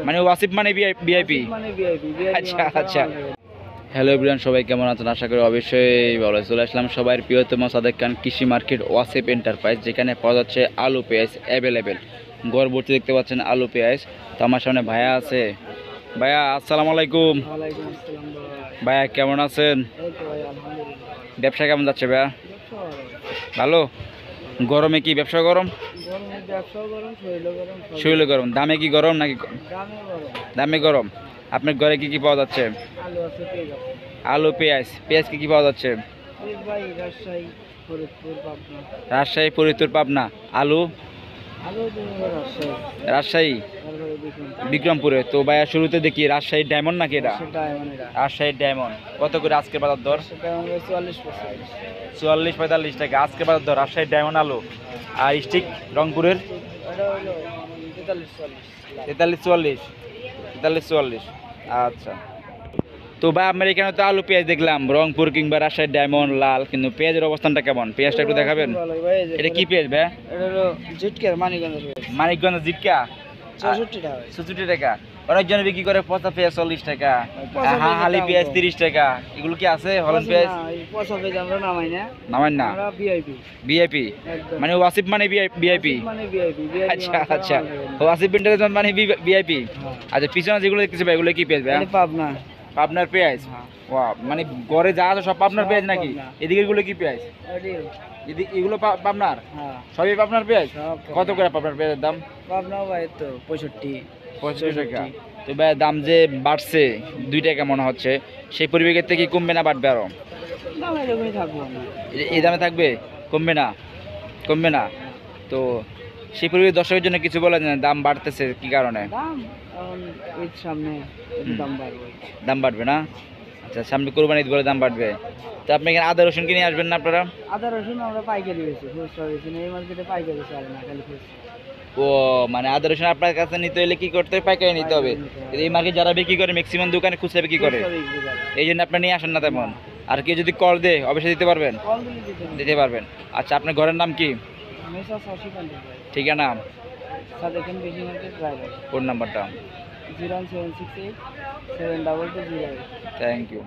মানে ওয়াসিফ মানে ভিআইপি। মানে ভিআইপি আচ্ছা আচ্ছা। হ্যালো এভরিওয়ান, সবাই কেমন আছেন? আশা করি অবশ্যই ভালো। চলে আসলাম সবার প্রিয়তম সাদেক খান কৃষি মার্কেট ওয়াসিফ এন্টারপ্রাইজ, যেখানে পাওয়া যাচ্ছে আলু পেঁয়াজ অ্যাভেলেবেল। ঘর ভর্তি দেখতে পাচ্ছেন আলু পেঁয়াজ। তো আমার সামনে ভাইয়া আছে। ভাইয়া আসসালামু আলাইকুম। ওয়ালাইকুম আসসালাম ভাই। ভাইয়া কেমন আছেন? এই তো ভাই আলহামদুলিল্লাহ। ব্যবসা কেমন যাচ্ছে ভাইয়া? ব্যবসা ভালো। ভালো। গরমে কি ব্যবসা গরম? গরমে ব্যবসাও গরম, শরীরও গরম। শরীরে গরম, দামে কি গরম নাকি? দামে গরম। দামে গরম। আপনার ঘরে কি কি পাওয়া যাচ্ছে? আলু আছে, পেঁয়াজ আছে। আলু পেঁয়াজ। পেঁয়াজ কি কি পাওয়া যাচ্ছে? পেঁয়াজ ভাই রাজশাহী, ফরিদপুর, পাবনা। রাজশাহী, ফরিদপুর, পাবনা। আলু আলু তো রাজশাহী। রাজশাহী, তারপরে বিক্রমপুর। বিক্রমপুরে। তো ভাইয়া শুরুতে দেখি রাজশাহী ডায়মন্ড নাকি এটা? সেটা এমন এটা। রাজশাহী ডায়মন্ড কত করে আজকের বাজার দর? সেটা এমন 44%। 44-45 টাকা আজকের বাজার দর রাজশাহী ডায়মন্ড আলু। আর স্টিক রংপুরের এটা হলো 43-44। 43-44। 43-44। আচ্ছা। তো ভাই আপনার এখানে তো আলু পেঁয়াজ দেখলাম রংপুর কিংবা রাজশাহী ডায়মন্ড লাল, কিন্তু পেঁয়াজের অবস্থানটা কেমন? পেঁয়াজটা একটু দেখাবেন। ভালো ভাই, এই যে এটা কি পেঁয়াজ ভাই? এটা হলো জিটকের মানিকগঞ্জের পেঁয়াজ। মানিকগঞ্জ জিটকা 64 টাকা ভাই। 66 টাকা। অনেকজন বিক্রি করে পচা পেঁয়াজ 40 টাকা, পচা পেঁয়াজের হালি দাম পেঁয়াজ কম। 30 টাকা। এগুলো কি আছে হলুদ পেঁয়াজ? না, এই পচা পেঁয়াজ আমরা নামাই না। নামান না। আমরা ভিআইপি। ভিআইপি একদম। মানে ওয়াসিফ মানে ভিআইপি। মানে ভিআইপি। আচ্ছা আচ্ছা। ওয়াসিফ ইন্টারন্যাশনাল মানে ভিআইপি। হ্যাঁ। আচ্ছা, পিছনে যেগুলো দেখতেছি ভাই এগুলো কি পেঁয়াজ ভাই? এটা পাবনা। পাবনার পেঁয়াজ। হ্যাঁ। ওয়া, মানে ঘরে যা আছে সব পাবনার সব পেঁয়াজ নাকি? পাবনা। এদিকে এগুলো কি পেঁয়াজ? এটি এগুলো পাবনার? হ্যাঁ। সবই পাবনার পেঁয়াজ? সব কত করে পাবনার পেঁয়াজের দাম? পাবনা ভাই তো 65। 65 টাকা। তো ভাই দাম যে বাড়ছে 2 টাকা মনে হচ্ছে, সেই পরিপ্রেক্ষিতে কি কমবে না বাড়বে আরো? দাম এরকমই থাকবো না। এই দামে থাকবে? কমবে না? কমবে না। তো সেই পরিপ্রেক্ষিতে দর্শকের জন্য কিছু বলা যায় না, দাম বাড়তেছে কি কারণে? দাম এখন ঈদ সামনে, একটু দাম বাড়বে। দাম বাড়বে না? আচ্ছা, সামনে কোরবানি ঈদ বলে দাম বাড়বে। তো আপনি এখানে আদা রসুন কিনে আসবেন না আপনারা? আদা রসুন আমরা পাইকারি বেশি, খুচরা বেশি না। এই মার্কেটে পাইকারি চলে না, খালি খুচরা। ও, মানে আদা রসুন আপনার কাছে নিতে হলে কি করতে হবে? পাইকারি নিতে হবে। এই মার্কেট যারা বিক্রি করে ম্যাক্সিমাম দোকানে খুচরা বিক্রি করে, খুচরা বিক্রি করে। এই জন্য আপনি নিয়ে আসেন না তেমন। আর কেউ যদি কল দেয় অবশ্যই দিতে পারবেন? কল দিলে দিতে হবে। দিতে পারবেন। আচ্ছা, আপনার ঘরের নাম কি? মেসা শশী কান্তি ভাই। ঠিকানা? সাদেক খান কৃষি মার্কেট ড্রাইভার। ফোন নাম্বারটা? 01768 722 08। Thank you.